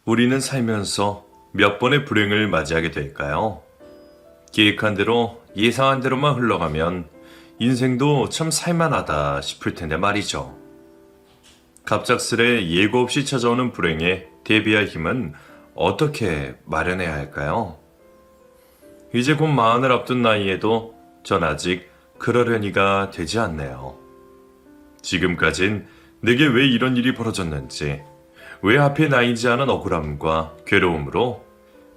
우리는 살면서 몇 번의 불행을 맞이하게 될까요? 계획한 대로 예상한 대로만 흘러가면 인생도 참 살만하다 싶을 텐데 말이죠. 갑작스레 예고 없이 찾아오는 불행에 대비할 힘은 어떻게 마련해야 할까요? 이제 곧 마흔을 앞둔 나이에도 전 아직 그러려니가 되지 않네요. 지금까진 내게 왜 이런 일이 벌어졌는지, 왜 하필 나이지 않은 억울함과 괴로움으로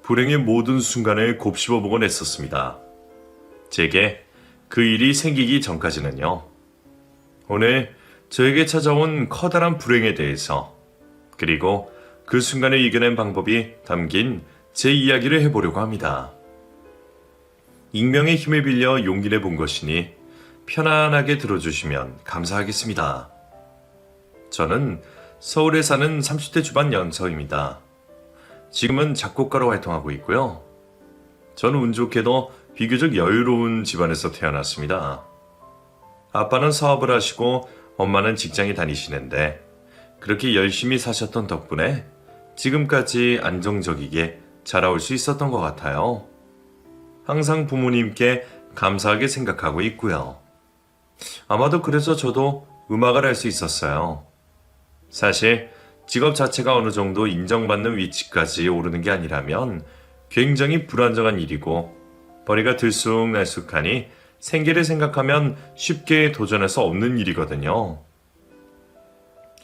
불행의 모든 순간을 곱씹어 보곤 했었습니다. 제게 그 일이 생기기 전까지는요. 오늘 저에게 찾아온 커다란 불행에 대해서, 그리고 그 순간을 이겨낸 방법이 담긴 제 이야기를 해보려고 합니다. 익명의 힘을 빌려 용기를 본 것이니 편안하게 들어주시면 감사하겠습니다. 저는 서울에 사는 30대 주반 연서입니다. 지금은 작곡가로 활동하고 있고요. 저는 운 좋게도 비교적 여유로운 집안에서 태어났습니다. 아빠는 사업을 하시고 엄마는 직장에 다니시는데 그렇게 열심히 사셨던 덕분에 지금까지 안정적이게 자라올 수 있었던 것 같아요. 항상 부모님께 감사하게 생각하고 있고요. 아마도 그래서 저도 음악을 할 수 있었어요. 사실 직업 자체가 어느 정도 인정받는 위치까지 오르는 게 아니라면 굉장히 불안정한 일이고 벌이가 들쑥날쑥하니 생계를 생각하면 쉽게 도전할 수 없는 일이거든요.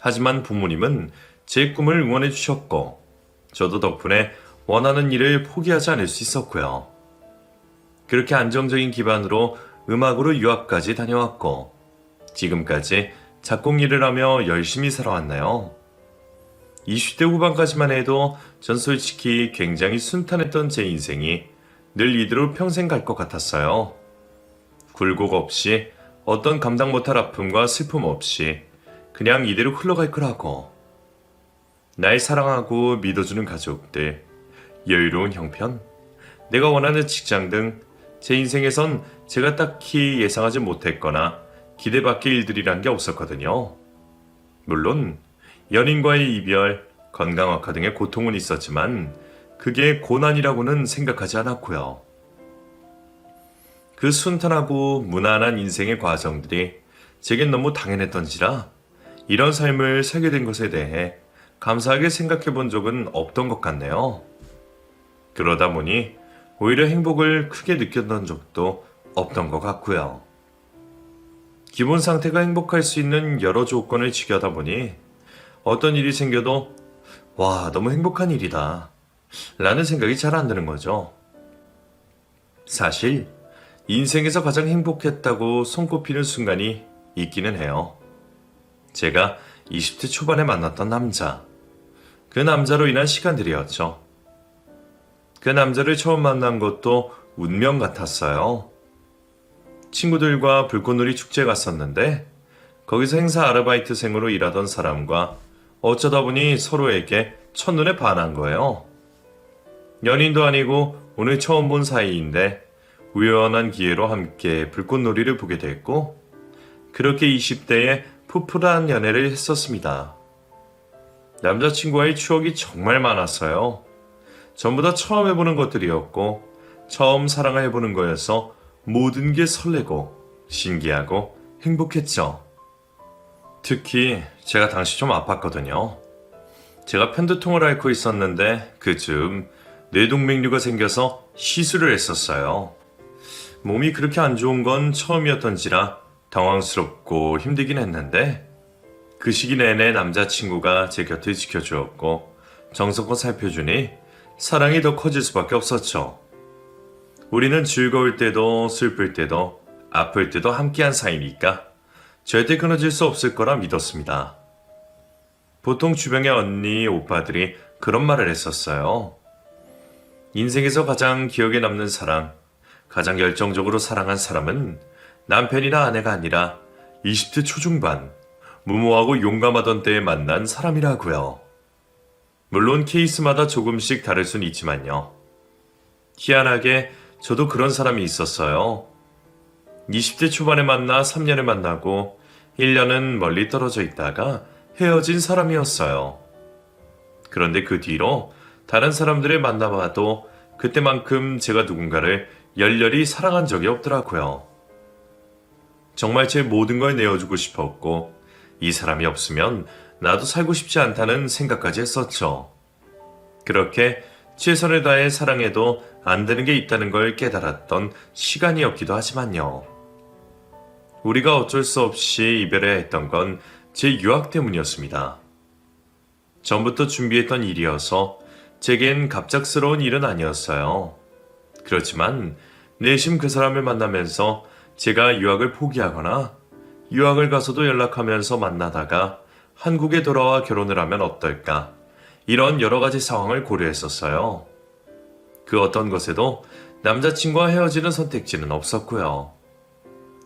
하지만 부모님은 제 꿈을 응원해 주셨고 저도 덕분에 원하는 일을 포기하지 않을 수 있었고요. 그렇게 안정적인 기반으로 음악으로 유학까지 다녀왔고 지금까지 작곡 일을 하며 열심히 살아왔나요? 20대 후반까지만 해도 전 솔직히 굉장히 순탄했던 제 인생이 늘 이대로 평생 갈 것 같았어요. 굴곡 없이 어떤 감당 못할 아픔과 슬픔 없이 그냥 이대로 흘러갈 거라고. 날 사랑하고 믿어주는 가족들, 여유로운 형편, 내가 원하는 직장 등 제 인생에선 제가 딱히 예상하지 못했거나 기대밖의 일들이란 게 없었거든요. 물론 연인과의 이별, 건강 악화 등의 고통은 있었지만 그게 고난이라고는 생각하지 않았고요. 그 순탄하고 무난한 인생의 과정들이 제겐 너무 당연했던지라 이런 삶을 살게 된 것에 대해 감사하게 생각해 본 적은 없던 것 같네요. 그러다 보니 오히려 행복을 크게 느꼈던 적도 없던 것 같고요. 기본 상태가 행복할 수 있는 여러 조건을 지켜다 보니 어떤 일이 생겨도 와, 너무 행복한 일이다 라는 생각이 잘 안 드는 거죠. 사실 인생에서 가장 행복했다고 손꼽히는 순간이 있기는 해요. 제가 20대 초반에 만났던 남자, 그 남자로 인한 시간들이었죠. 그 남자를 처음 만난 것도 운명 같았어요. 친구들과 불꽃놀이 축제 갔었는데 거기서 행사 아르바이트생으로 일하던 사람과 어쩌다 보니 서로에게 첫눈에 반한 거예요. 연인도 아니고 오늘 처음 본 사이인데 우연한 기회로 함께 불꽃놀이를 보게 됐고 그렇게 20대에 풋풋한 연애를 했었습니다. 남자친구와의 추억이 정말 많았어요. 전부 다 처음 해보는 것들이었고 처음 사랑을 해보는 거여서 모든 게 설레고 신기하고 행복했죠. 특히 제가 당시 좀 아팠거든요. 제가 편두통을 앓고 있었는데 그즈음 뇌동맥류가 생겨서 시술을 했었어요. 몸이 그렇게 안 좋은 건 처음이었던지라 당황스럽고 힘들긴 했는데 그 시기 내내 남자친구가 제 곁을 지켜주었고 정성껏 살펴주니 사랑이 더 커질 수밖에 없었죠. 우리는 즐거울 때도 슬플 때도 아플 때도 함께한 사이니까 절대 끊어질 수 없을 거라 믿었습니다. 보통 주변의 언니, 오빠들이 그런 말을 했었어요. 인생에서 가장 기억에 남는 사랑, 가장 열정적으로 사랑한 사람은 남편이나 아내가 아니라 20대 초중반, 무모하고 용감하던 때에 만난 사람이라고요. 물론 케이스마다 조금씩 다를 순 있지만요. 희한하게 저도 그런 사람이 있었어요. 20대 초반에 만나 3년을 만나고 1년은 멀리 떨어져 있다가 헤어진 사람이었어요. 그런데 그 뒤로 다른 사람들을 만나봐도 그때만큼 제가 누군가를 열렬히 사랑한 적이 없더라고요. 정말 제 모든 걸 내어주고 싶었고 이 사람이 없으면 나도 살고 싶지 않다는 생각까지 했었죠. 그렇게 최선을 다해 사랑해도 안 되는 게 있다는 걸 깨달았던 시간이었기도 하지만요. 우리가 어쩔 수 없이 이별해야 했던 건 제 유학 때문이었습니다. 전부터 준비했던 일이어서 제겐 갑작스러운 일은 아니었어요. 그렇지만 내심 그 사람을 만나면서 제가 유학을 포기하거나 유학을 가서도 연락하면서 만나다가 한국에 돌아와 결혼을 하면 어떨까, 이런 여러 가지 상황을 고려했었어요. 그 어떤 것에도 남자친구와 헤어지는 선택지는 없었고요.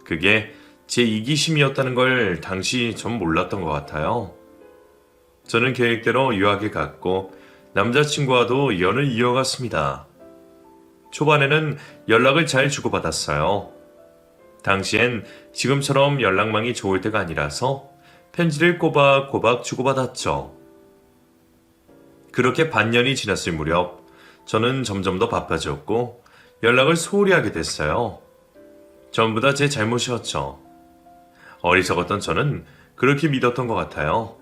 그게 제 이기심이었다는 걸 당시 전 몰랐던 것 같아요. 저는 계획대로 유학에 갔고 남자친구와도 연을 이어갔습니다. 초반에는 연락을 잘 주고받았어요. 당시엔 지금처럼 연락망이 좋을 때가 아니라서 편지를 꼬박꼬박 주고받았죠. 그렇게 반년이 지났을 무렵 저는 점점 더 바빠졌고 연락을 소홀히 하게 됐어요. 전부 다 제 잘못이었죠. 어리석었던 저는 그렇게 믿었던 것 같아요.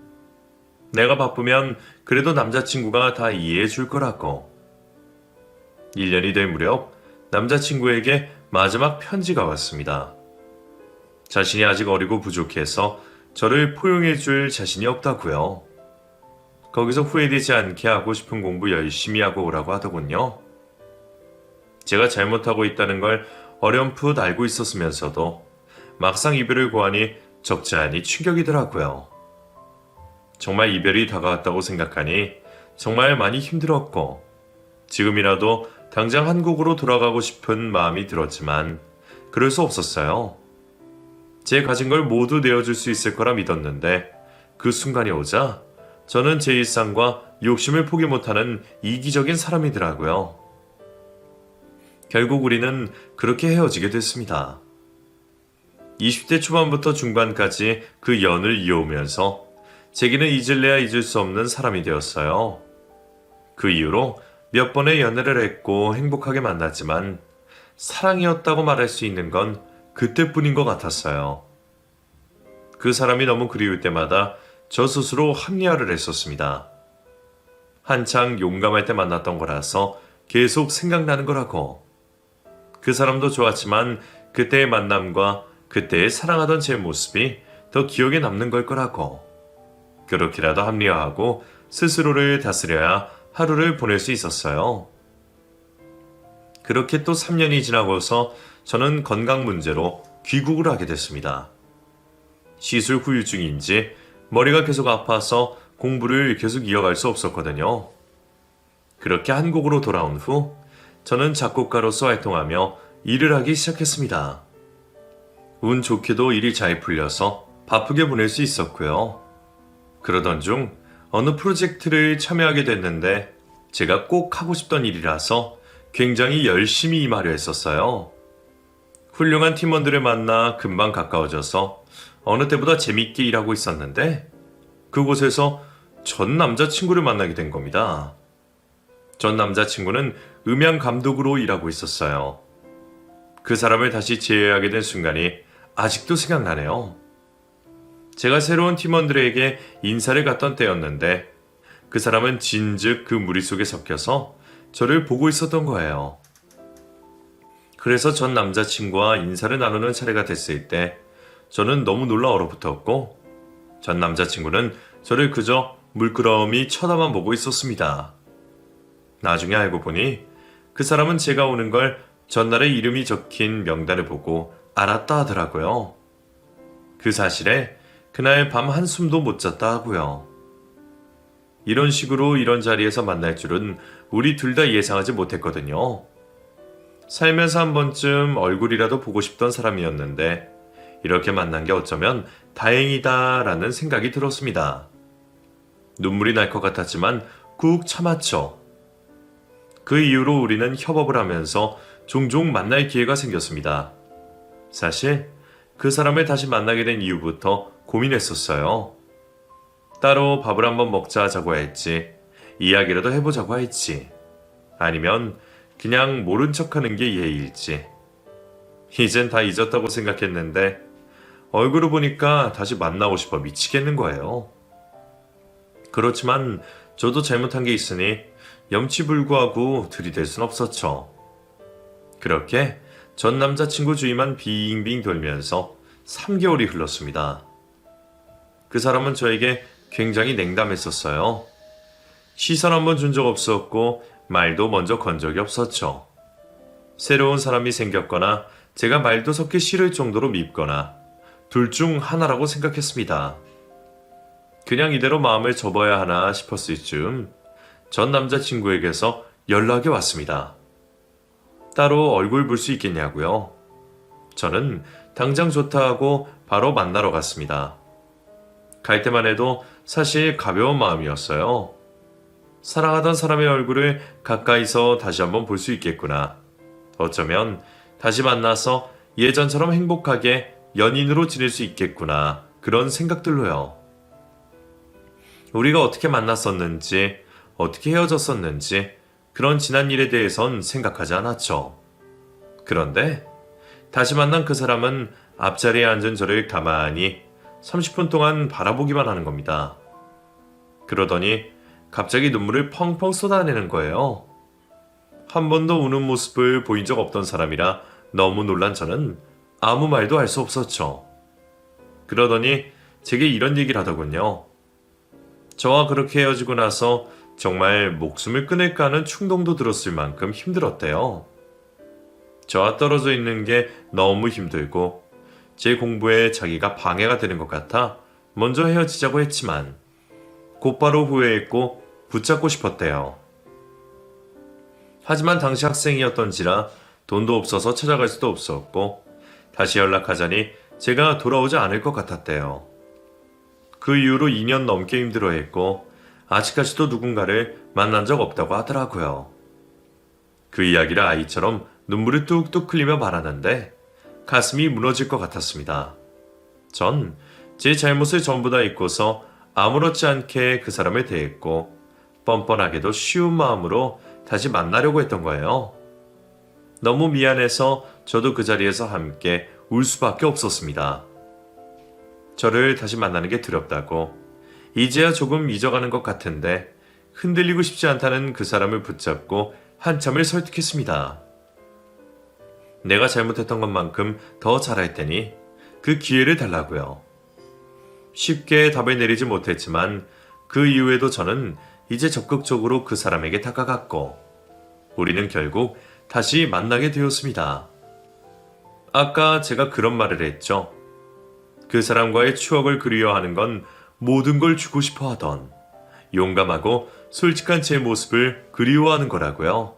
내가 바쁘면 그래도 남자친구가 다 이해해 줄 거라고. 1년이 될 무렵 남자친구에게 마지막 편지가 왔습니다. 자신이 아직 어리고 부족해서 저를 포용해 줄 자신이 없다고요. 거기서 후회되지 않게 하고 싶은 공부 열심히 하고 오라고 하더군요. 제가 잘못하고 있다는 걸 어렴풋 알고 있었으면서도 막상 이별을 고하니 적지 않이 충격이더라고요. 정말 이별이 다가왔다고 생각하니 정말 많이 힘들었고 지금이라도 당장 한국으로 돌아가고 싶은 마음이 들었지만 그럴 수 없었어요. 제 가진 걸 모두 내어줄 수 있을 거라 믿었는데 그 순간이 오자 저는 제 일상과 욕심을 포기 못하는 이기적인 사람이더라고요. 결국 우리는 그렇게 헤어지게 됐습니다. 20대 초반부터 중반까지 그 연을 이어오면서 제게는 잊을래야 잊을 수 없는 사람이 되었어요. 그 이후로 몇 번의 연애를 했고 행복하게 만났지만 사랑이었다고 말할 수 있는 건 그때뿐인 것 같았어요. 그 사람이 너무 그리울 때마다 저 스스로 합리화를 했었습니다. 한창 용감할 때 만났던 거라서 계속 생각나는 거라고. 그 사람도 좋았지만 그때의 만남과 그때의 사랑하던 제 모습이 더 기억에 남는 걸 거라고. 그렇게라도 합리화하고 스스로를 다스려야 하루를 보낼 수 있었어요. 그렇게 또 3년이 지나고서 저는 건강 문제로 귀국을 하게 됐습니다. 시술 후유증인지 머리가 계속 아파서 공부를 계속 이어갈 수 없었거든요. 그렇게 한국으로 돌아온 후 저는 작곡가로서 활동하며 일을 하기 시작했습니다. 운 좋게도 일이 잘 풀려서 바쁘게 보낼 수 있었고요. 그러던 중 어느 프로젝트를 참여하게 됐는데 제가 꼭 하고 싶던 일이라서 굉장히 열심히 임하려 했었어요. 훌륭한 팀원들을 만나 금방 가까워져서 어느 때보다 재밌게 일하고 있었는데 그곳에서 전 남자친구를 만나게 된 겁니다. 전 남자친구는 음향 감독으로 일하고 있었어요. 그 사람을 다시 제외하게 된 순간이 아직도 생각나네요. 제가 새로운 팀원들에게 인사를 갔던 때였는데 그 사람은 진즉 그 무리 속에 섞여서 저를 보고 있었던 거예요. 그래서 전 남자친구와 인사를 나누는 차례가 됐을 때 저는 너무 놀라 얼어붙었고 전 남자친구는 저를 그저 물끄러미 쳐다만 보고 있었습니다. 나중에 알고 보니 그 사람은 제가 오는 걸 전날에 이름이 적힌 명단을 보고 알았다 하더라고요. 그 사실에 그날 밤 한숨도 못 잤다 하고요. 이런 식으로 이런 자리에서 만날 줄은 우리 둘 다 예상하지 못했거든요. 살면서 한 번쯤 얼굴이라도 보고 싶던 사람이었는데 이렇게 만난 게 어쩌면 다행이다라는 생각이 들었습니다. 눈물이 날 것 같았지만 꾹 참았죠. 그 이후로 우리는 협업을 하면서 종종 만날 기회가 생겼습니다. 사실 그 사람을 다시 만나게 된 이후부터 고민했었어요. 따로 밥을 한번 먹자 하자고 했지 이야기라도 해보자고 할지, 아니면 그냥 모른 척하는 게 예의일지. 이젠 다 잊었다고 생각했는데 얼굴을 보니까 다시 만나고 싶어 미치겠는 거예요. 그렇지만 저도 잘못한 게 있으니 염치불구하고 들이댈 순 없었죠. 그렇게 전 남자친구 주위만 빙빙 돌면서 3개월이 흘렀습니다. 그 사람은 저에게 굉장히 냉담했었어요. 시선 한번 준 적 없었고 말도 먼저 건 적이 없었죠. 새로운 사람이 생겼거나 제가 말도 섞기 싫을 정도로 밉거나 둘 중 하나라고 생각했습니다. 그냥 이대로 마음을 접어야 하나 싶었을 즈음 전 남자친구에게서 연락이 왔습니다. 따로 얼굴 볼 수 있겠냐고요. 저는 당장 좋다 하고 바로 만나러 갔습니다. 갈 때만 해도 사실 가벼운 마음이었어요. 사랑하던 사람의 얼굴을 가까이서 다시 한번 볼 수 있겠구나. 어쩌면 다시 만나서 예전처럼 행복하게 연인으로 지낼 수 있겠구나. 그런 생각들로요. 우리가 어떻게 만났었는지, 어떻게 헤어졌었는지 그런 지난 일에 대해선 생각하지 않았죠. 그런데 다시 만난 그 사람은 앞자리에 앉은 저를 가만히 30분 동안 바라보기만 하는 겁니다. 그러더니 갑자기 눈물을 펑펑 쏟아내는 거예요. 한 번도 우는 모습을 보인 적 없던 사람이라 너무 놀란 저는 아무 말도 할 수 없었죠. 그러더니 제게 이런 얘기를 하더군요. 저와 그렇게 헤어지고 나서 정말 목숨을 끊을까 하는 충동도 들었을 만큼 힘들었대요. 저와 떨어져 있는 게 너무 힘들고 제 공부에 자기가 방해가 되는 것 같아 먼저 헤어지자고 했지만 곧바로 후회했고 붙잡고 싶었대요. 하지만 당시 학생이었던지라 돈도 없어서 찾아갈 수도 없었고 다시 연락하자니 제가 돌아오지 않을 것 같았대요. 그 이후로 2년 넘게 힘들어했고 아직까지도 누군가를 만난 적 없다고 하더라고요. 그 이야기를 아이처럼 눈물이 뚝뚝 흘리며 말하는데 가슴이 무너질 것 같았습니다. 전 제 잘못을 전부 다 잊고서 아무렇지 않게 그 사람을 대했고 뻔뻔하게도 쉬운 마음으로 다시 만나려고 했던 거예요. 너무 미안해서 저도 그 자리에서 함께 울 수밖에 없었습니다. 저를 다시 만나는 게 두렵다고, 이제야 조금 잊어가는 것 같은데 흔들리고 싶지 않다는 그 사람을 붙잡고 한참을 설득했습니다. 내가 잘못했던 것만큼 더 잘할 테니 그 기회를 달라고요. 쉽게 답을 내리지 못했지만 그 이후에도 저는 이제 적극적으로 그 사람에게 다가갔고 우리는 결국 다시 만나게 되었습니다. 아까 제가 그런 말을 했죠. 그 사람과의 추억을 그리워하는 건 모든 걸 주고 싶어 하던 용감하고 솔직한 제 모습을 그리워하는 거라고요.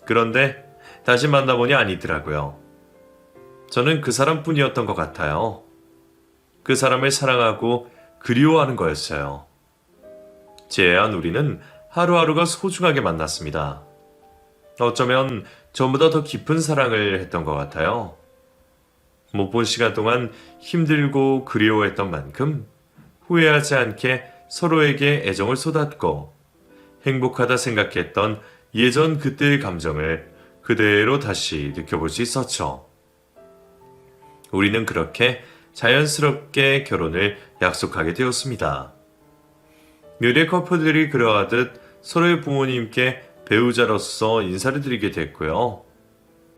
그런데 다시 만나보니 아니더라고요. 저는 그 사람뿐이었던 것 같아요. 그 사람을 사랑하고 그리워하는 거였어요. 제외한 우리는 하루하루가 소중하게 만났습니다. 어쩌면 전보다 더 깊은 사랑을 했던 것 같아요. 못 본 시간 동안 힘들고 그리워했던 만큼 후회하지 않게 서로에게 애정을 쏟았고 행복하다 생각했던 예전 그때의 감정을 그대로 다시 느껴볼 수 있었죠. 우리는 그렇게 자연스럽게 결혼을 약속하게 되었습니다. 미래 커플들이 그러하듯 서로의 부모님께 배우자로서 인사를 드리게 됐고요.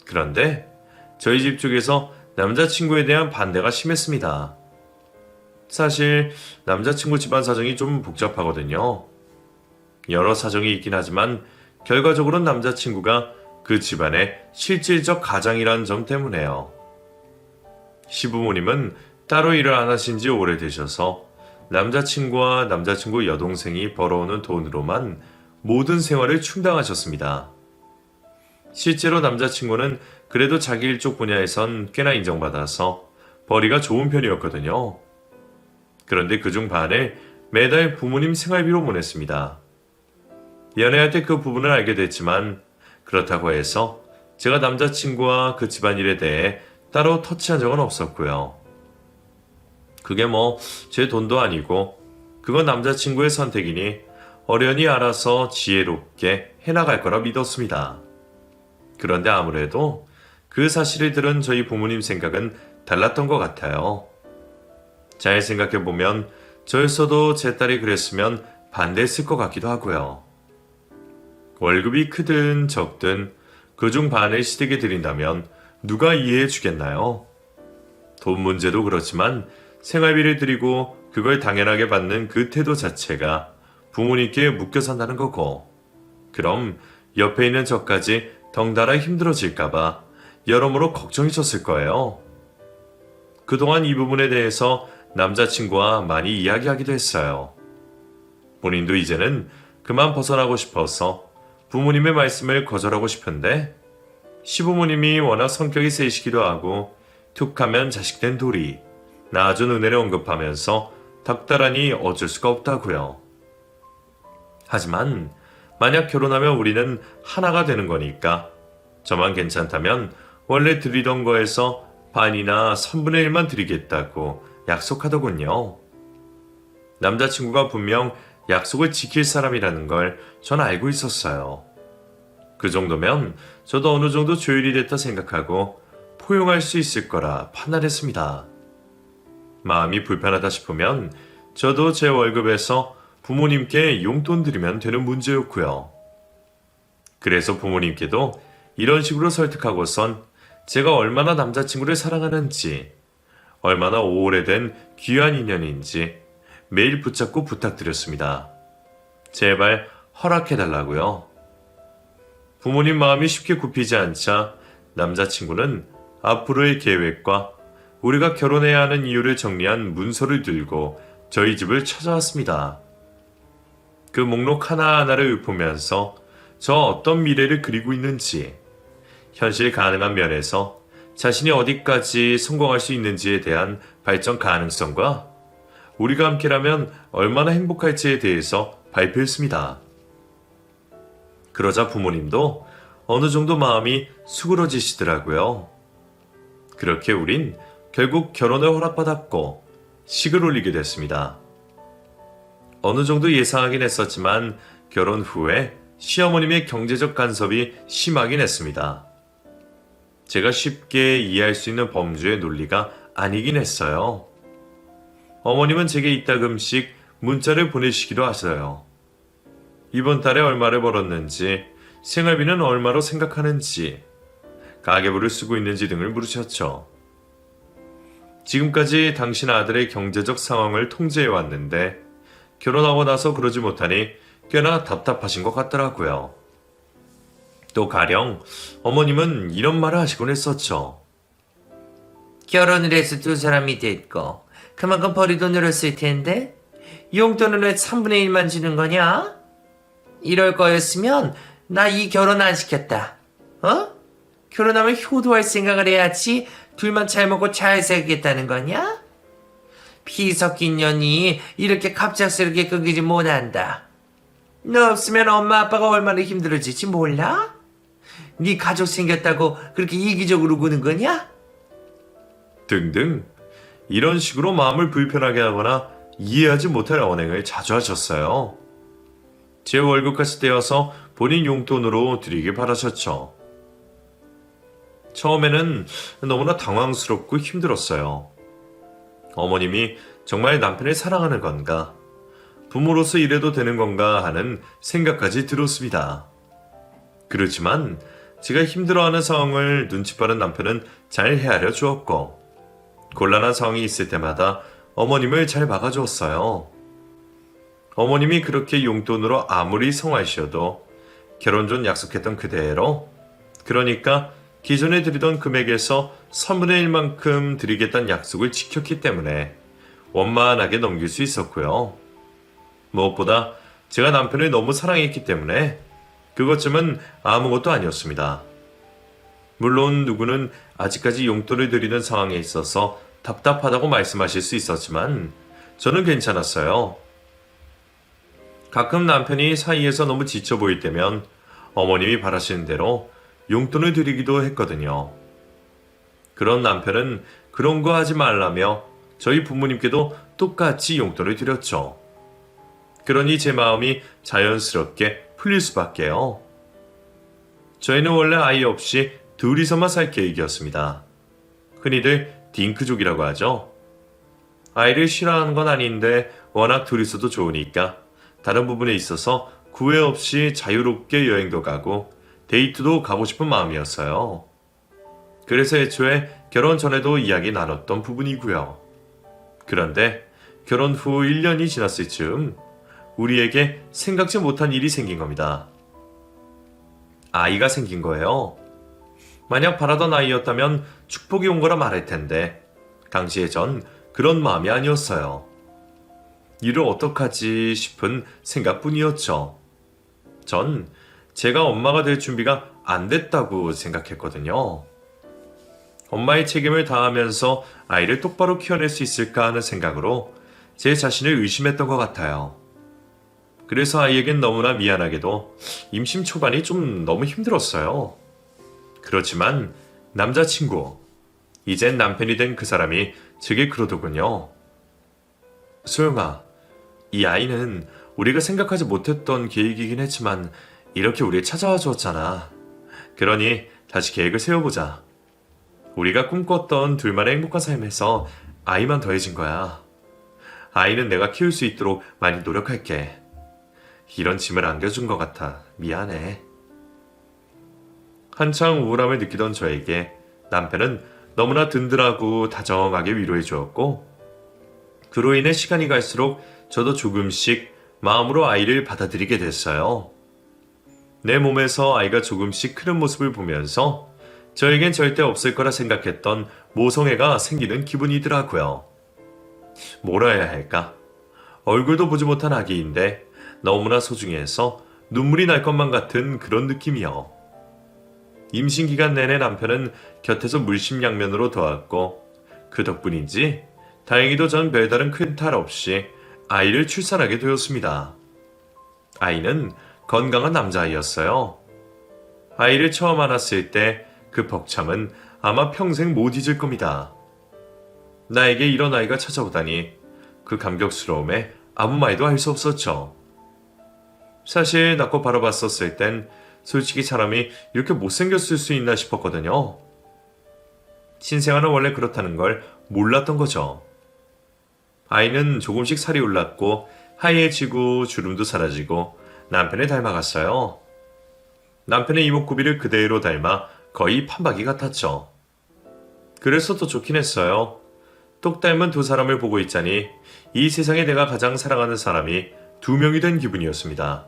그런데 저희 집 쪽에서 남자친구에 대한 반대가 심했습니다. 사실 남자친구 집안 사정이 좀 복잡하거든요. 여러 사정이 있긴 하지만 결과적으로는 남자친구가 그 집안의 실질적 가장이라는 점 때문에요. 시부모님은 따로 일을 안 하신 지 오래되셔서 남자친구와 남자친구 여동생이 벌어오는 돈으로만 모든 생활을 충당하셨습니다. 실제로 남자친구는 그래도 자기 일쪽 분야에선 꽤나 인정받아서 벌이가 좋은 편이었거든요. 그런데 그중 반을 매달 부모님 생활비로 보냈습니다. 연애할 때 그 부분을 알게 됐지만 그렇다고 해서 제가 남자친구와 그 집안일에 대해 따로 터치한 적은 없었고요. 그게 제 돈도 아니고 그건 남자친구의 선택이니 어련히 알아서 지혜롭게 해나갈 거라 믿었습니다. 그런데 아무래도 그 사실을 들은 저희 부모님 생각은 달랐던 것 같아요. 잘 생각해보면 저였어도 제 딸이 그랬으면 반대했을 것 같기도 하고요. 월급이 크든 적든 그중 반을 시댁에 드린다면 누가 이해해 주겠나요? 돈 문제도 그렇지만 생활비를 드리고 그걸 당연하게 받는 그 태도 자체가 부모님께 묶여 산다는 거고, 그럼 옆에 있는 저까지 덩달아 힘들어질까봐 여러모로 걱정이셨을 거예요. 그동안 이 부분에 대해서 남자친구와 많이 이야기하기도 했어요. 본인도 이제는 그만 벗어나고 싶어서 부모님의 말씀을 거절하고 싶은데, 시부모님이 워낙 성격이 세시기도 하고 툭하면 자식된 도리, 낳아준 은혜를 언급하면서 닥달하니 어쩔 수가 없다고요. 하지만 만약 결혼하면 우리는 하나가 되는 거니까 저만 괜찮다면 원래 드리던 거에서 반이나 3분의 1만 드리겠다고 약속하더군요. 남자친구가 분명 약속을 지킬 사람이라는 걸 전 알고 있었어요. 그 정도면 저도 어느 정도 조율이 됐다 생각하고 포용할 수 있을 거라 판단했습니다. 마음이 불편하다 싶으면 저도 제 월급에서 부모님께 용돈 드리면 되는 문제였고요. 그래서 부모님께도 이런 식으로 설득하고선 제가 얼마나 남자친구를 사랑하는지, 얼마나 오래된 귀한 인연인지 매일 붙잡고 부탁드렸습니다. 제발 허락해달라고요. 부모님 마음이 쉽게 굽히지 않자 남자친구는 앞으로의 계획과 우리가 결혼해야 하는 이유를 정리한 문서를 들고 저희 집을 찾아왔습니다. 그 목록 하나하나를 읊으면서 저 어떤 미래를 그리고 있는지, 현실 가능한 면에서 자신이 어디까지 성공할 수 있는지에 대한 발전 가능성과 우리가 함께라면 얼마나 행복할지에 대해서 발표했습니다. 그러자 부모님도 어느 정도 마음이 수그러지시더라고요. 그렇게 우린 결국 결혼을 허락받았고 식을 올리게 됐습니다. 어느 정도 예상하긴 했었지만 결혼 후에 시어머님의 경제적 간섭이 심하긴 했습니다. 제가 쉽게 이해할 수 있는 범주의 논리가 아니긴 했어요. 어머님은 제게 이따금씩 문자를 보내시기도 하셔요. 이번 달에 얼마를 벌었는지, 생활비는 얼마로 생각하는지, 가계부를 쓰고 있는지 등을 물으셨죠. 지금까지 당신 아들의 경제적 상황을 통제해왔는데 결혼하고 나서 그러지 못하니 꽤나 답답하신 것 같더라고요. 또 가령 어머님은 이런 말을 하시곤 했었죠. 결혼을 해서 두 사람이 됐고 그만큼 벌이도 늘었을 텐데 용돈은 왜 3분의 1만 주는 거냐? 이럴 거였으면 나 이 결혼 안 시켰다. 어? 결혼하면 효도할 생각을 해야지 둘만 잘 먹고 잘 살겠다는 거냐? 피 섞인 년이 이렇게 갑작스럽게 끊기지 못한다. 너 없으면 엄마 아빠가 얼마나 힘들어질지 몰라? 네 가족 생겼다고 그렇게 이기적으로 구는 거냐? 등등 이런 식으로 마음을 불편하게 하거나 이해하지 못할 언행을 자주 하셨어요. 제 월급까지 떼어서 본인 용돈으로 드리길 바라셨죠. 처음에는 너무나 당황스럽고 힘들었어요. 어머님이 정말 남편을 사랑하는 건가? 부모로서 이래도 되는 건가 하는 생각까지 들었습니다. 그렇지만 제가 힘들어하는 상황을 눈치 빠른 남편은 잘 헤아려 주었고 곤란한 상황이 있을 때마다 어머님을 잘 막아주었어요. 어머님이 그렇게 용돈으로 아무리 성화하셔도 결혼 전 약속했던 그대로, 그러니까 기존에 드리던 금액에서 3분의 1만큼 드리겠다는 약속을 지켰기 때문에 원만하게 넘길 수 있었고요. 무엇보다 제가 남편을 너무 사랑했기 때문에 그것쯤은 아무것도 아니었습니다. 물론 누구는 아직까지 용돈을 드리는 상황에 있어서 답답하다고 말씀하실 수 있었지만 저는 괜찮았어요. 가끔 남편이 사이에서 너무 지쳐 보일 때면 어머님이 바라시는 대로 용돈을 드리기도 했거든요. 그런 남편은 그런 거 하지 말라며 저희 부모님께도 똑같이 용돈을 드렸죠. 그러니 제 마음이 자연스럽게 풀릴 수밖에요. 저희는 원래 아이 없이 둘이서만 살 계획이었습니다. 흔히들 딩크족이라고 하죠. 아이를 싫어하는 건 아닌데 워낙 둘이서도 좋으니까 다른 부분에 있어서 구애 없이 자유롭게 여행도 가고 데이트도 가고 싶은 마음이었어요. 그래서 애초에 결혼 전에도 이야기 나눴던 부분이고요. 그런데 결혼 후 1년이 지났을 즈음 우리에게 생각지 못한 일이 생긴 겁니다. 아이가 생긴 거예요. 만약 바라던 아이였다면 축복이 온 거라 말할 텐데 당시에 전 그런 마음이 아니었어요. 이를 어떡하지 싶은 생각뿐이었죠. 전 제가 엄마가 될 준비가 안 됐다고 생각했거든요. 엄마의 책임을 다하면서 아이를 똑바로 키워낼 수 있을까 하는 생각으로 제 자신을 의심했던 것 같아요. 그래서 아이에겐 너무나 미안하게도 임신 초반이 좀 너무 힘들었어요. 그렇지만 남자친구, 이젠 남편이 된 그 사람이 제게 그러더군요. 소영아, 이 아이는 우리가 생각하지 못했던 계획이긴 했지만 이렇게 우리 찾아와 주었잖아. 그러니 다시 계획을 세워보자. 우리가 꿈꿨던 둘만의 행복한 삶에서 아이만 더해진 거야. 아이는 내가 키울 수 있도록 많이 노력할게. 이런 짐을 안겨준 것 같아. 미안해. 한창 우울함을 느끼던 저에게 남편은 너무나 든든하고 다정하게 위로해 주었고 그로 인해 시간이 갈수록 저도 조금씩 마음으로 아이를 받아들이게 됐어요. 내 몸에서 아이가 조금씩 크는 모습을 보면서 저에겐 절대 없을 거라 생각했던 모성애가 생기는 기분이더라고요. 뭐라 해야 할까? 얼굴도 보지 못한 아기인데 너무나 소중해서 눈물이 날 것만 같은 그런 느낌이요. 임신 기간 내내 남편은 곁에서 물심양면으로 도왔고 그 덕분인지 다행히도 전 별다른 큰 탈 없이 아이를 출산하게 되었습니다. 아이는 건강한 남자아이였어요. 아이를 처음 안았을 때 그 벅참은 아마 평생 못 잊을 겁니다. 나에게 이런 아이가 찾아오다니 그 감격스러움에 아무 말도 할 수 없었죠. 사실 낳고 바로 봤었을 땐 솔직히 사람이 이렇게 못생겼을 수 있나 싶었거든요. 신생아는 원래 그렇다는 걸 몰랐던 거죠. 아이는 조금씩 살이 올랐고 하얘지고 주름도 사라지고 남편을 닮아갔어요. 남편의 이목구비를 그대로 닮아 거의 판박이 같았죠. 그래서 더 좋긴 했어요. 똑 닮은 두 사람을 보고 있자니 이 세상에 내가 가장 사랑하는 사람이 두 명이 된 기분이었습니다.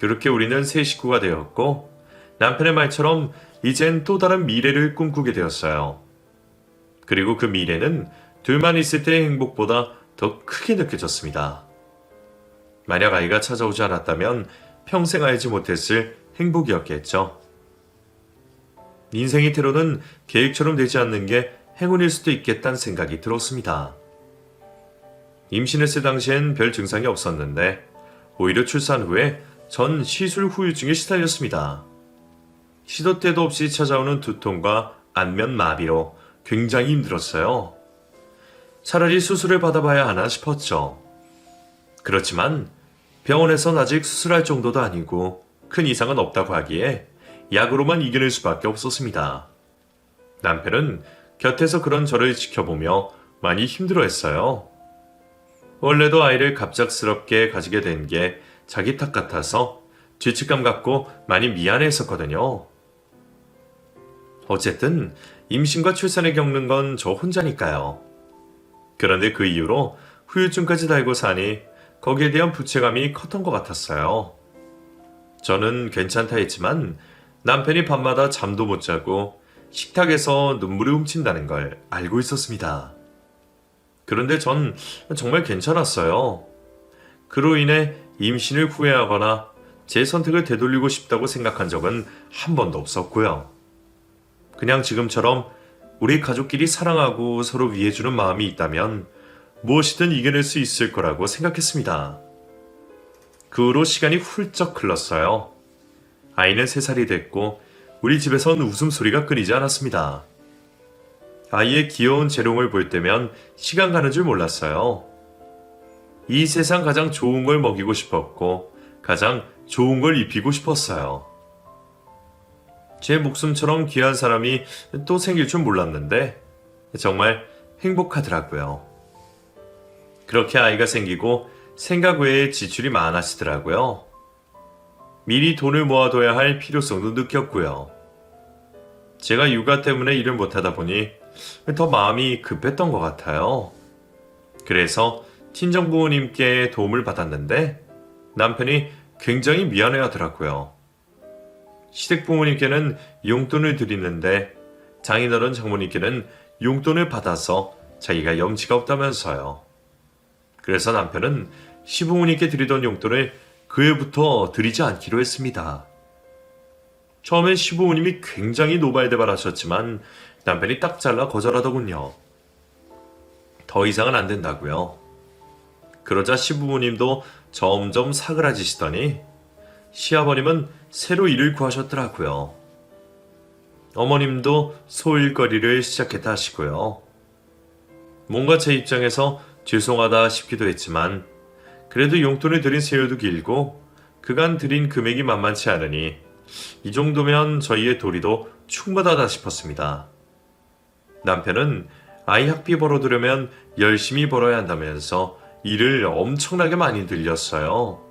그렇게 우리는 새 식구가 되었고 남편의 말처럼 이젠 또 다른 미래를 꿈꾸게 되었어요. 그리고 그 미래는 둘만 있을 때의 행복보다 더 크게 느껴졌습니다. 만약 아이가 찾아오지 않았다면 평생 알지 못했을 행복이었겠죠. 인생의 태로는 계획처럼 되지 않는 게 행운일 수도 있겠다는 생각이 들었습니다. 임신했을 당시엔 별 증상이 없었는데 오히려 출산 후에 전 시술 후유증에 시달렸습니다. 시도 때도 없이 찾아오는 두통과 안면 마비로 굉장히 힘들었어요. 차라리 수술을 받아봐야 하나 싶었죠. 그렇지만 병원에선 아직 수술할 정도도 아니고 큰 이상은 없다고 하기에 약으로만 이겨낼 수밖에 없었습니다. 남편은 곁에서 그런 저를 지켜보며 많이 힘들어했어요. 원래도 아이를 갑작스럽게 가지게 된 게 자기 탓 같아서 죄책감 갖고 많이 미안했었거든요. 어쨌든 임신과 출산을 겪는 건 저 혼자니까요. 그런데 그 이후로 후유증까지 달고 사니 거기에 대한 부채감이 컸던 것 같았어요. 저는 괜찮다 했지만 남편이 밤마다 잠도 못 자고 식탁에서 눈물을 훔친다는 걸 알고 있었습니다. 그런데 전 정말 괜찮았어요. 그로 인해 임신을 후회하거나 제 선택을 되돌리고 싶다고 생각한 적은 한 번도 없었고요. 그냥 지금처럼 우리 가족끼리 사랑하고 서로 위해주는 마음이 있다면 무엇이든 이겨낼 수 있을 거라고 생각했습니다. 그 후로 시간이 훌쩍 흘렀어요. 아이는 3살이 됐고 우리 집에선 웃음소리가 끊이지 않았습니다. 아이의 귀여운 재롱을 볼 때면 시간 가는 줄 몰랐어요. 이 세상 가장 좋은 걸 먹이고 싶었고 가장 좋은 걸 입히고 싶었어요. 제 목숨처럼 귀한 사람이 또 생길 줄 몰랐는데 정말 행복하더라고요. 그렇게 아이가 생기고 생각 외에 지출이 많아지더라고요. 미리 돈을 모아둬야 할 필요성도 느꼈고요. 제가 육아 때문에 일을 못하다 보니 더 마음이 급했던 것 같아요. 그래서 친정 부모님께 도움을 받았는데 남편이 굉장히 미안해하더라고요. 시댁 부모님께는 용돈을 드리는데 장인어른 장모님께는 용돈을 받아서 자기가 염치가 없다면서요. 그래서 남편은 시부모님께 드리던 용돈을 그 해부터 드리지 않기로 했습니다. 처음엔 시부모님이 굉장히 노발대발하셨지만 남편이 딱 잘라 거절하더군요. 더 이상은 안 된다고요. 그러자 시부모님도 점점 사그라지시더니 시아버님은 새로 일을 구하셨더라고요. 어머님도 소일거리를 시작했다 하시고요. 뭔가 제 입장에서 죄송하다 싶기도 했지만 그래도 용돈을 드린 세월도 길고 그간 드린 금액이 만만치 않으니 이 정도면 저희의 도리도 충분하다 싶었습니다. 남편은 아이 학비 벌어두려면 열심히 벌어야 한다면서 일을 엄청나게 많이 늘렸어요.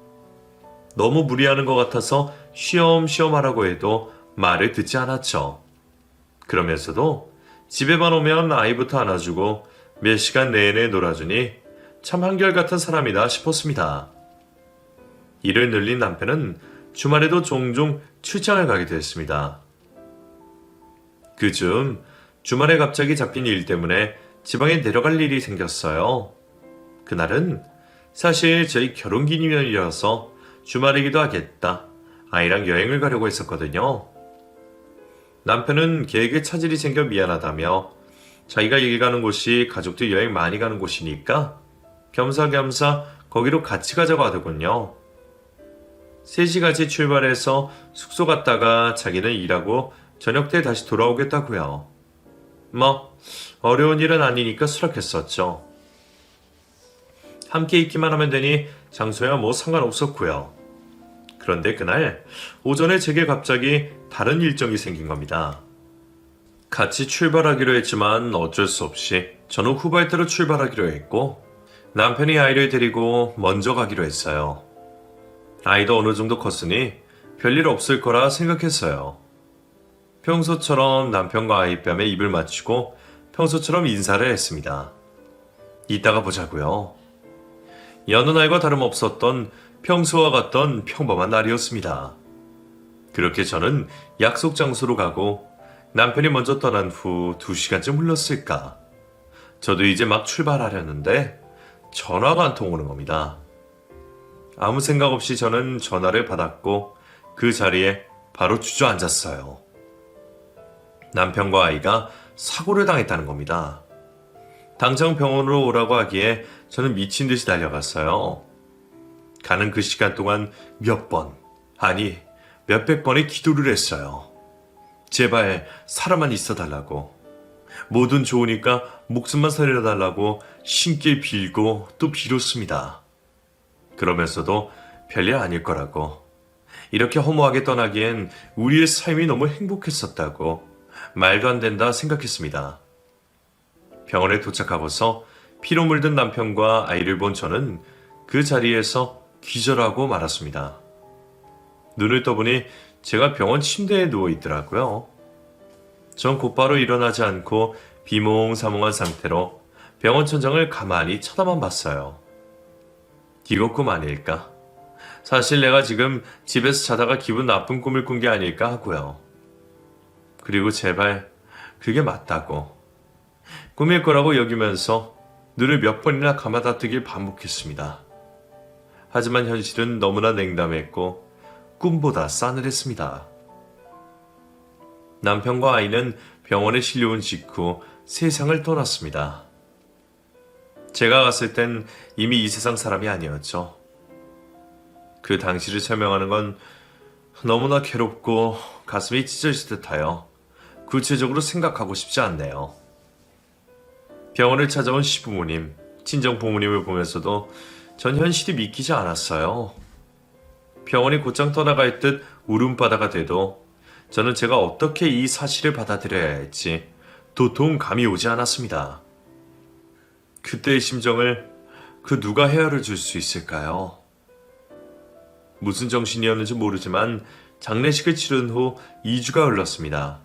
너무 무리하는 것 같아서 쉬엄쉬엄 하라고 해도 말을 듣지 않았죠. 그러면서도 집에만 오면 아이부터 안아주고 몇 시간 내내 놀아주니 참 한결같은 사람이다 싶었습니다. 일을 늘린 남편은 주말에도 종종 출장을 가기도 했습니다. 그중 주말에 갑자기 잡힌 일 때문에 지방에 내려갈 일이 생겼어요. 그날은 사실 저희 결혼기념일이라서 주말이기도 하겠다. 아이랑 여행을 가려고 했었거든요. 남편은 계획에 차질이 생겨 미안하다며 자기가 일 가는 곳이 가족들 여행 많이 가는 곳이니까 겸사겸사 거기로 같이 가자고 하더군요. 셋이 같이 출발해서 숙소 갔다가 자기는 일하고 저녁 때 다시 돌아오겠다고요. 뭐 어려운 일은 아니니까 수락했었죠. 함께 있기만 하면 되니 장소야 뭐 상관없었고요. 그런데 그날 오전에 제게 갑자기 다른 일정이 생긴 겁니다. 같이 출발하기로 했지만 어쩔 수 없이 저는 후발대로 출발하기로 했고 남편이 아이를 데리고 먼저 가기로 했어요. 아이도 어느 정도 컸으니 별일 없을 거라 생각했어요. 평소처럼 남편과 아이 뺨에 입을 맞추고 평소처럼 인사를 했습니다. 이따가 보자고요. 여느 날과 다름없었던 평소와 같던 평범한 날이었습니다. 그렇게 저는 약속 장소로 가고 남편이 먼저 떠난 후 2시간쯤 흘렀을까. 저도 이제 막 출발하려는데 전화가 한 통 오는 겁니다. 아무 생각 없이 저는 전화를 받았고 그 자리에 바로 주저앉았어요. 남편과 아이가 사고를 당했다는 겁니다. 당장 병원으로 오라고 하기에 저는 미친 듯이 달려갔어요. 가는 그 시간 동안 몇 번, 아니 몇백 번의 기도를 했어요. 제발 살아만 있어달라고. 뭐든 좋으니까 목숨만 살려달라고 신께 빌고 또 빌었습니다. 그러면서도 별일 아닐 거라고. 이렇게 허무하게 떠나기엔 우리의 삶이 너무 행복했었다고. 말도 안 된다 생각했습니다. 병원에 도착하고서 피로 물든 남편과 아이를 본 저는 그 자리에서 기절하고 말았습니다. 눈을 떠보니 제가 병원 침대에 누워 있더라고요. 전 곧바로 일어나지 않고 비몽사몽한 상태로 병원 천장을 가만히 쳐다만 봤어요. 이거 꿈 아닐까? 사실 내가 지금 집에서 자다가 기분 나쁜 꿈을 꾼 게 아닐까 하고요. 그리고 제발 그게 맞다고. 꿈일 거라고 여기면서 눈을 몇 번이나 감아다뜨길 반복했습니다. 하지만 현실은 너무나 냉담했고 꿈보다 싸늘했습니다. 남편과 아이는 병원에 실려온 직후 세상을 떠났습니다. 제가 갔을 땐 이미 이 세상 사람이 아니었죠. 그 당시를 설명하는 건 너무나 괴롭고 가슴이 찢어질 듯하여 구체적으로 생각하고 싶지 않네요. 병원을 찾아온 시부모님, 친정 부모님을 보면서도 전 현실이 믿기지 않았어요. 병원이 곧장 떠나갈 듯 울음바다가 돼도 저는 제가 어떻게 이 사실을 받아들여야 할지 도통 감이 오지 않았습니다. 그때의 심정을 그 누가 헤아려 줄 수 있을까요? 무슨 정신이었는지 모르지만 장례식을 치른 후 2주가 흘렀습니다.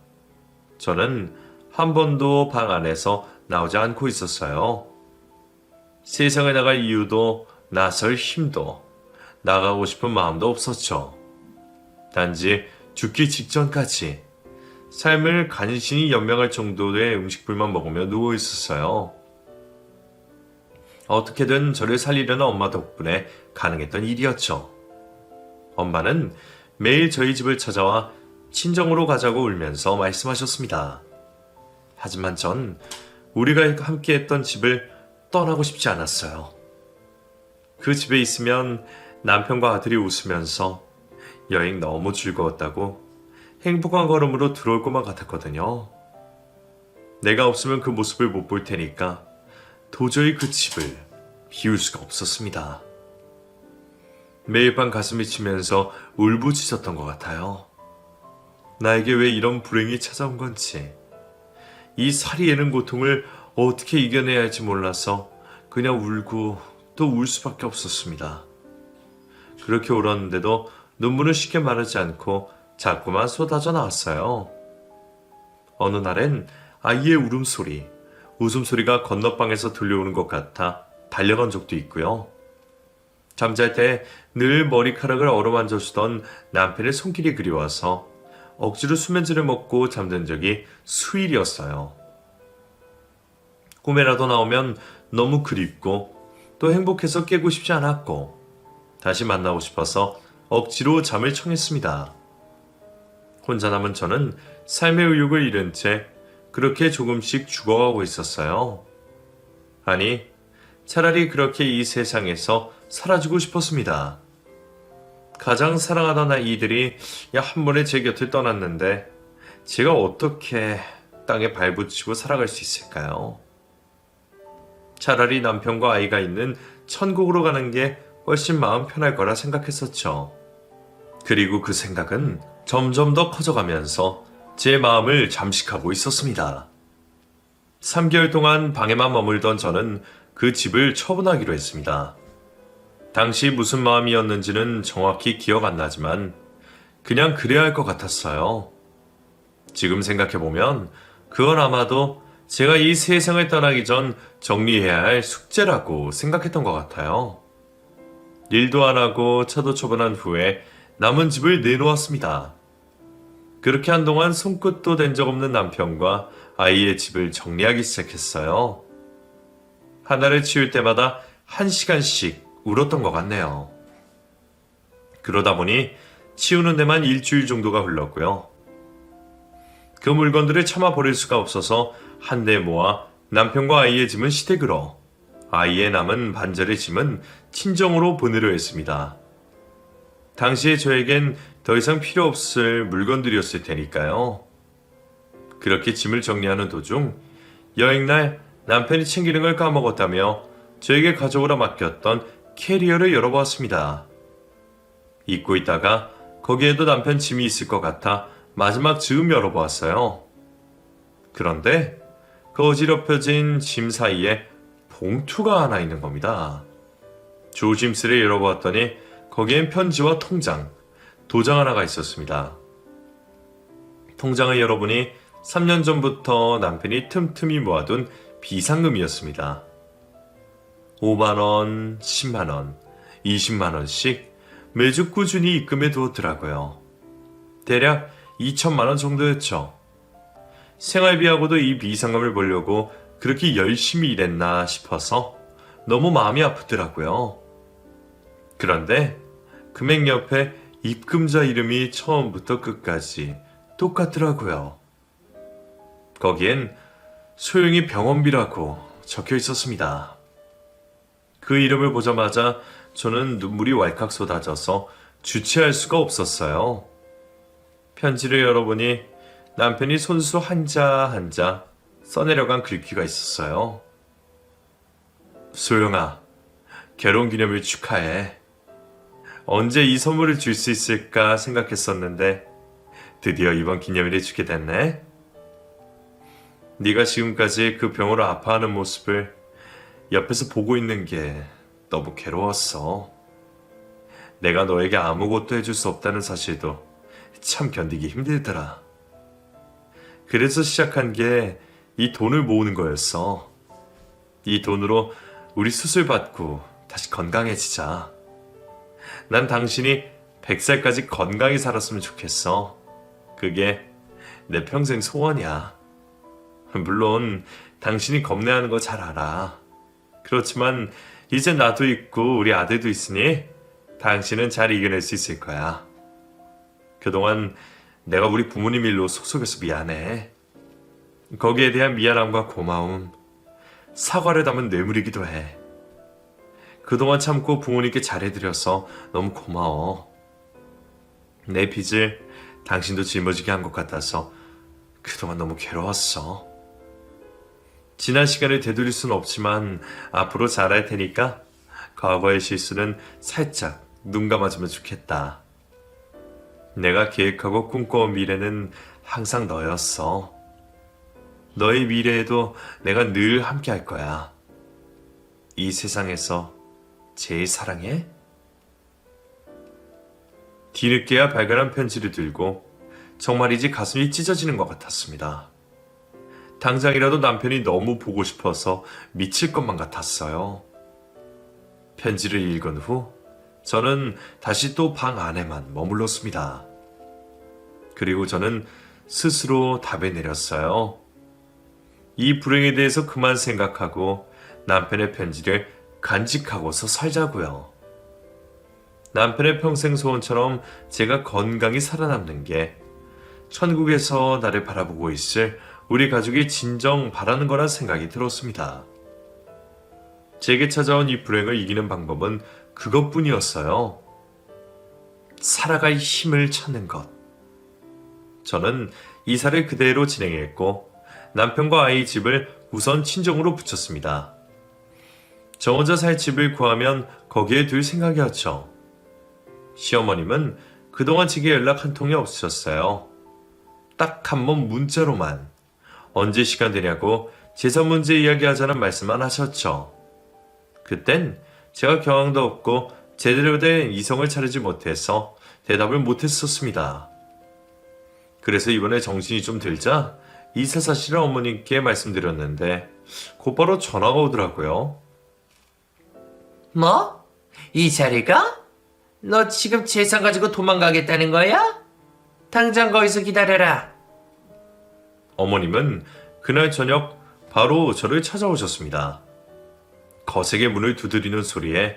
저는 한 번도 방 안에서 나오지 않고 있었어요. 세상에 나갈 이유도 나설 힘도 나가고 싶은 마음도 없었죠. 단지 죽기 직전까지 삶을 간신히 연명할 정도의 음식물만 먹으며 누워 있었어요. 어떻게든 저를 살리려는 엄마 덕분에 가능했던 일이었죠. 엄마는 매일 저희 집을 찾아와 친정으로 가자고 울면서 말씀하셨습니다. 하지만 전 우리가 함께했던 집을 떠나고 싶지 않았어요. 그 집에 있으면 남편과 아들이 웃으면서 여행 너무 즐거웠다고 행복한 걸음으로 들어올 것만 같았거든요. 내가 없으면 그 모습을 못 볼 테니까 도저히 그 집을 비울 수가 없었습니다. 매일 밤 가슴이 치면서 울부짖었던 것 같아요. 나에게 왜 이런 불행이 찾아온 건지, 이 살이 애는 고통을 어떻게 이겨내야 할지 몰라서 그냥 울고 또 울 수밖에 없었습니다. 그렇게 울었는데도 눈물은 쉽게 마르지 않고 자꾸만 쏟아져 나왔어요. 어느 날엔 아이의 울음소리, 웃음소리가 건너방에서 들려오는 것 같아 달려간 적도 있고요. 잠잘 때 늘 머리카락을 어루만져주던 남편의 손길이 그리워서 억지로 수면제를 먹고 잠든 적이 수일이었어요. 꿈에라도 나오면 너무 그립고 또 행복해서 깨고 싶지 않았고 다시 만나고 싶어서 억지로 잠을 청했습니다. 혼자 남은 저는 삶의 의욕을 잃은 채 그렇게 조금씩 죽어가고 있었어요. 아니, 차라리 그렇게 이 세상에서 사라지고 싶었습니다. 가장 사랑하던 아이들이 한 번에 제 곁을 떠났는데 제가 어떻게 땅에 발붙이고 살아갈 수 있을까요? 차라리 남편과 아이가 있는 천국으로 가는 게 훨씬 마음 편할 거라 생각했었죠. 그리고 그 생각은 점점 더 커져가면서 제 마음을 잠식하고 있었습니다. 3개월 동안 방에만 머물던 저는 그 집을 처분하기로 했습니다. 당시 무슨 마음이었는지는 정확히 기억 안 나지만 그냥 그래야 할 것 같았어요. 지금 생각해보면 그건 아마도 제가 이 세상을 떠나기 전 정리해야 할 숙제라고 생각했던 것 같아요. 일도 안 하고 차도 처분한 후에 남은 집을 내놓았습니다. 그렇게 한동안 손끝도 댄 적 없는 남편과 아이의 집을 정리하기 시작했어요. 하나를 치울 때마다 1시간씩 울었던 것 같네요. 그러다 보니 치우는 데만 일주일 정도가 흘렀고요. 그 물건들을 참아 버릴 수가 없어서 한데 모아 남편과 아이의 짐은 시댁으로, 아이의 남은 반절의 짐은 친정으로 보내려 했습니다. 당시에 저에겐 더 이상 필요 없을 물건들이었을 테니까요. 그렇게 짐을 정리하는 도중 여행날 남편이 챙기는 걸 까먹었다며 저에게 가져오라 맡겼던 캐리어를 열어보았습니다. 잊고 있다가 거기에도 남편 짐이 있을 것 같아 마지막 즈음 열어보았어요. 그런데 그 어지럽혀진 짐 사이에 봉투가 하나 있는 겁니다. 조심스레 열어보았더니 거기엔 편지와 통장, 도장 하나가 있었습니다. 통장을 열어보니 3년 전부터 남편이 틈틈이 모아둔 비상금이었습니다. 5만원, 10만원, 20만원씩 매주 꾸준히 입금해 두었더라고요. 대략 2천만원 정도였죠. 생활비하고도 이 비상금을 벌려고 그렇게 열심히 일했나 싶어서 너무 마음이 아프더라고요. 그런데 금액 옆에 입금자 이름이 처음부터 끝까지 똑같더라고요. 거기엔 소영이 병원비라고 적혀 있었습니다. 그 이름을 보자마자 저는 눈물이 왈칵 쏟아져서 주체할 수가 없었어요. 편지를 열어보니 남편이 손수 한자 한자 써내려간 글귀가 있었어요. 소영아, 결혼기념일 축하해. 언제 이 선물을 줄 수 있을까 생각했었는데 드디어 이번 기념일에 주게 됐네. 네가 지금까지 그 병으로 아파하는 모습을 옆에서 보고 있는 게 너무 괴로웠어. 내가 너에게 아무것도 해줄 수 없다는 사실도 참 견디기 힘들더라. 그래서 시작한 게 이 돈을 모으는 거였어. 이 돈으로 우리 수술 받고 다시 건강해지자. 난 당신이 100살까지 건강히 살았으면 좋겠어. 그게 내 평생 소원이야. 물론 당신이 겁내하는 거 잘 알아. 그렇지만 이제 나도 있고 우리 아들도 있으니 당신은 잘 이겨낼 수 있을 거야. 그동안 내가 우리 부모님 일로 속속여서 미안해. 거기에 대한 미안함과 고마움, 사과를 담은 뇌물이기도 해. 그동안 참고 부모님께 잘해드려서 너무 고마워. 내 빚을 당신도 짊어지게 한 것 같아서 그동안 너무 괴로웠어. 지난 시간을 되돌릴 수는 없지만 앞으로 잘할 테니까 과거의 실수는 살짝 눈 감아주면 좋겠다. 내가 계획하고 꿈꿔온 미래는 항상 너였어. 너의 미래에도 내가 늘 함께 할 거야. 이 세상에서 제일 사랑해? 뒤늦게야 발간한 편지를 들고 정말이지 가슴이 찢어지는 것 같았습니다. 당장이라도 남편이 너무 보고 싶어서 미칠 것만 같았어요. 편지를 읽은 후 저는 다시 또 방 안에만 머물렀습니다. 그리고 저는 스스로 답을 내렸어요. 이 불행에 대해서 그만 생각하고 남편의 편지를 간직하고서 살자고요. 남편의 평생 소원처럼 제가 건강히 살아남는 게 천국에서 나를 바라보고 있을 우리 가족이 진정 바라는 거란 생각이 들었습니다. 제게 찾아온 이 불행을 이기는 방법은 그것뿐이었어요. 살아갈 힘을 찾는 것. 저는 이사를 그대로 진행했고 남편과 아이 집을 우선 친정으로 붙였습니다. 저 혼자 살 집을 구하면 거기에 둘 생각이었죠. 시어머님은 그동안 제게 연락 한 통이 없으셨어요. 딱 한 번 문자로만 언제 시간 되냐고 재산 문제 이야기하자는 말씀만 하셨죠. 그땐 제가 경황도 없고 제대로 된 이성을 차리지 못해서 대답을 못했었습니다. 그래서 이번에 정신이 좀 들자 이사 사실을 어머님께 말씀드렸는데 곧바로 전화가 오더라고요. 뭐? 이 자리가? 너 지금 재산 가지고 도망가겠다는 거야? 당장 거기서 기다려라. 어머님은 그날 저녁 바로 저를 찾아오셨습니다. 거세게 문을 두드리는 소리에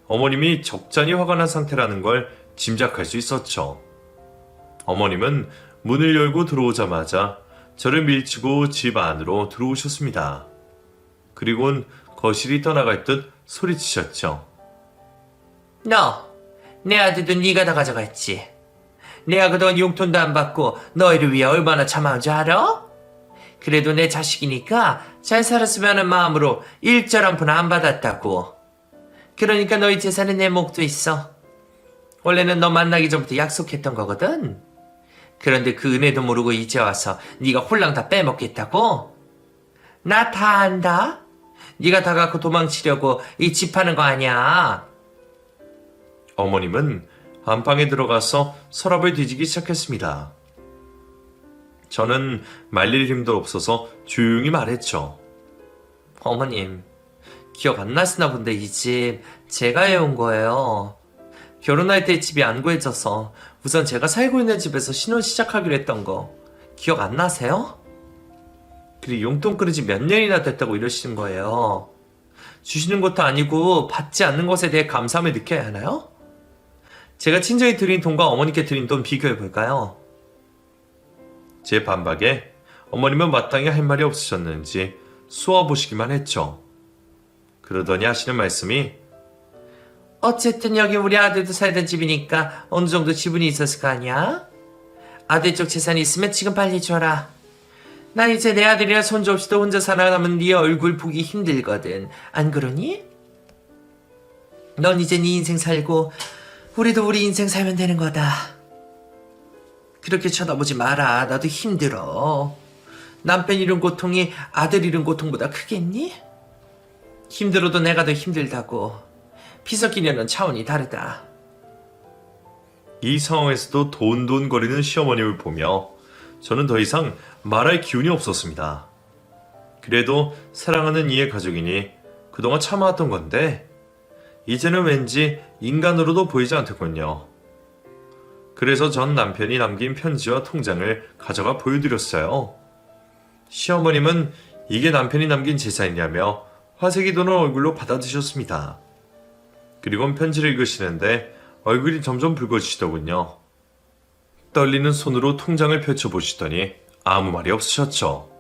어머님이 적잖이 화가 난 상태라는 걸 짐작할 수 있었죠. 어머님은 문을 열고 들어오자마자 저를 밀치고 집 안으로 들어오셨습니다. 그리고는 거실이 떠나갈 듯 소리치셨죠. 너, 내 아들도 네가 다 가져갔지. 내가 그동안 용돈도 안 받고 너희를 위해 얼마나 참아온 줄 알아? 그래도 내 자식이니까 잘 살았으면 하는 마음으로 일절 한 푼 안 받았다고. 그러니까 너희 재산은 내 몫도 있어. 원래는 너 만나기 전부터 약속했던 거거든. 그런데 그 은혜도 모르고 이제 와서 네가 홀랑 다 빼먹겠다고? 나 다 안다. 네가 다 갖고 도망치려고 이 집 파는 거 아니야. 어머님은 안방에 들어가서 서랍을 뒤지기 시작했습니다. 저는 말릴 힘도 없어서 조용히 말했죠. 어머님, 기억 안 나시나 본데 이 집 제가 해온 거예요. 결혼할 때 집이 안 구해져서 우선 제가 살고 있는 집에서 신혼 시작하기로 했던 거 기억 안 나세요? 그리고 용돈 끊은 지 몇 년이나 됐다고 이러시는 거예요. 주시는 것도 아니고 받지 않는 것에 대해 감사함을 느껴야 하나요? 제가 친정에 드린 돈과 어머니께 드린 돈 비교해 볼까요? 제 반박에 어머님은 마땅히 할 말이 없으셨는지 쏘아보시기만 했죠. 그러더니 하시는 말씀이 어쨌든 여기 우리 아들도 살던 집이니까 어느 정도 지분이 있었을 거 아니야? 아들 쪽 재산이 있으면 지금 빨리 줘라. 난 이제 내 아들이랑 손주 없이도 혼자 살아남은 네 얼굴 보기 힘들거든. 안 그러니? 넌 이제 네 인생 살고 우리도 우리 인생 살면 되는 거다. 그렇게 쳐다보지 마라. 나도 힘들어. 남편 잃은 고통이 아들 잃은 고통보다 크겠니? 힘들어도 내가 더 힘들다고. 피서끼려는 차원이 다르다. 이 상황에서도 돈돈거리는 시어머님을 보며 저는 더 이상 말할 기운이 없었습니다. 그래도 사랑하는 이의 가족이니 그동안 참아왔던 건데 이제는 왠지 인간으로도 보이지 않더군요. 그래서 전 남편이 남긴 편지와 통장을 가져가 보여드렸어요. 시어머님은 이게 남편이 남긴 재산이냐며 화색이 도는 얼굴로 받아드셨습니다. 그리고 편지를 읽으시는데 얼굴이 점점 붉어지시더군요. 떨리는 손으로 통장을 펼쳐보시더니 아무 말이 없으셨죠.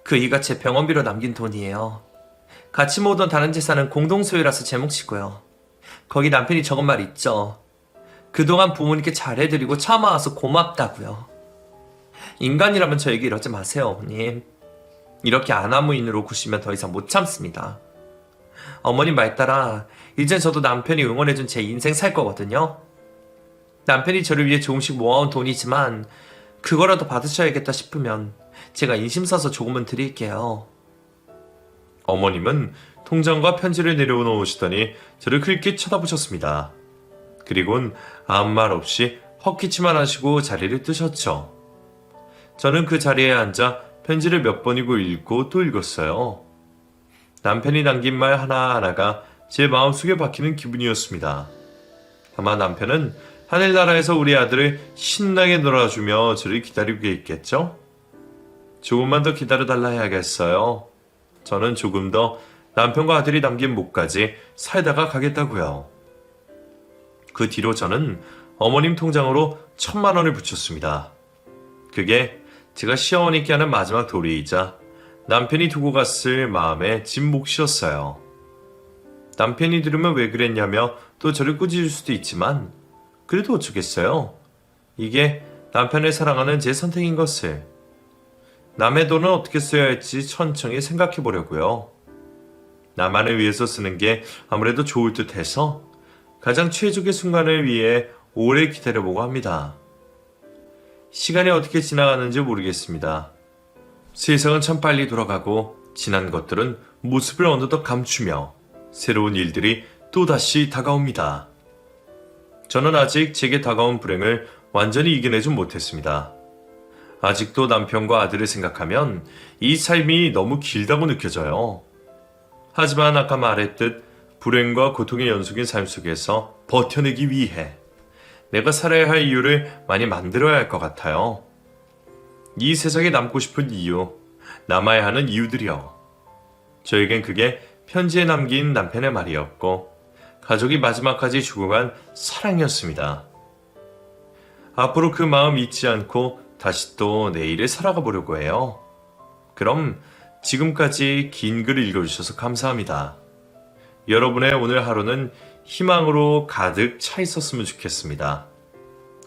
그 이가채 병원비로 남긴 돈이에요. 같이 모으던 다른 재산은 공동소유라서 제 몫이고요. 거기 남편이 적은 말 있죠. 그동안 부모님께 잘해드리고 참아와서 고맙다고요. 인간이라면 저에게 이러지 마세요, 어머님. 이렇게 아나무인으로 구시면 더 이상 못 참습니다. 어머님 말 따라 이젠 저도 남편이 응원해준 제 인생 살 거거든요. 남편이 저를 위해 조금씩 모아온 돈이지만 그거라도 받으셔야겠다 싶으면 제가 인심 써서 조금은 드릴게요. 어머님은 통장과 편지를 내려놓으시더니 저를 흘낏 쳐다보셨습니다. 그리곤 아무 말 없이 헛기침만 하시고 자리를 뜨셨죠. 저는 그 자리에 앉아 편지를 몇 번이고 읽고 또 읽었어요. 남편이 남긴 말 하나하나가 제 마음속에 박히는 기분이었습니다. 아마 남편은 하늘나라에서 우리 아들을 신나게 놀아주며 저를 기다리고 있겠죠? 조금만 더 기다려달라 해야겠어요. 저는 조금 더 남편과 아들이 남긴 목까지 살다가 가겠다고요. 그 뒤로 저는 어머님 통장으로 1,000만 원을 붙였습니다. 그게 제가 시어머니께 하는 마지막 도리이자 남편이 두고 갔을 마음의 진 몫이었어요. 남편이 들으면 왜 그랬냐며 또 저를 꾸짖을 수도 있지만 그래도 어쩌겠어요. 이게 남편을 사랑하는 제 선택인 것을. 남의 돈은 어떻게 써야 할지 천천히 생각해 보려고요. 나만을 위해서 쓰는 게 아무래도 좋을 듯 해서 가장 최적의 순간을 위해 오래 기다려보고 합니다. 시간이 어떻게 지나가는지 모르겠습니다. 세상은 참 빨리 돌아가고 지난 것들은 모습을 어느덧 감추며 새로운 일들이 또다시 다가옵니다. 저는 아직 제게 다가온 불행을 완전히 이겨내지 못했습니다. 아직도 남편과 아들을 생각하면 이 삶이 너무 길다고 느껴져요. 하지만 아까 말했듯 불행과 고통의 연속인 삶 속에서 버텨내기 위해 내가 살아야 할 이유를 많이 만들어야 할 것 같아요. 이 세상에 남고 싶은 이유, 남아야 하는 이유들이요. 저에겐 그게 편지에 남긴 남편의 말이었고 가족이 마지막까지 죽어간 사랑이었습니다. 앞으로 그 마음 잊지 않고 다시 또 내일을 살아가 보려고 해요. 그럼 지금까지 긴 글 읽어주셔서 감사합니다. 여러분의 오늘 하루는 희망으로 가득 차 있었으면 좋겠습니다.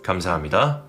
감사합니다.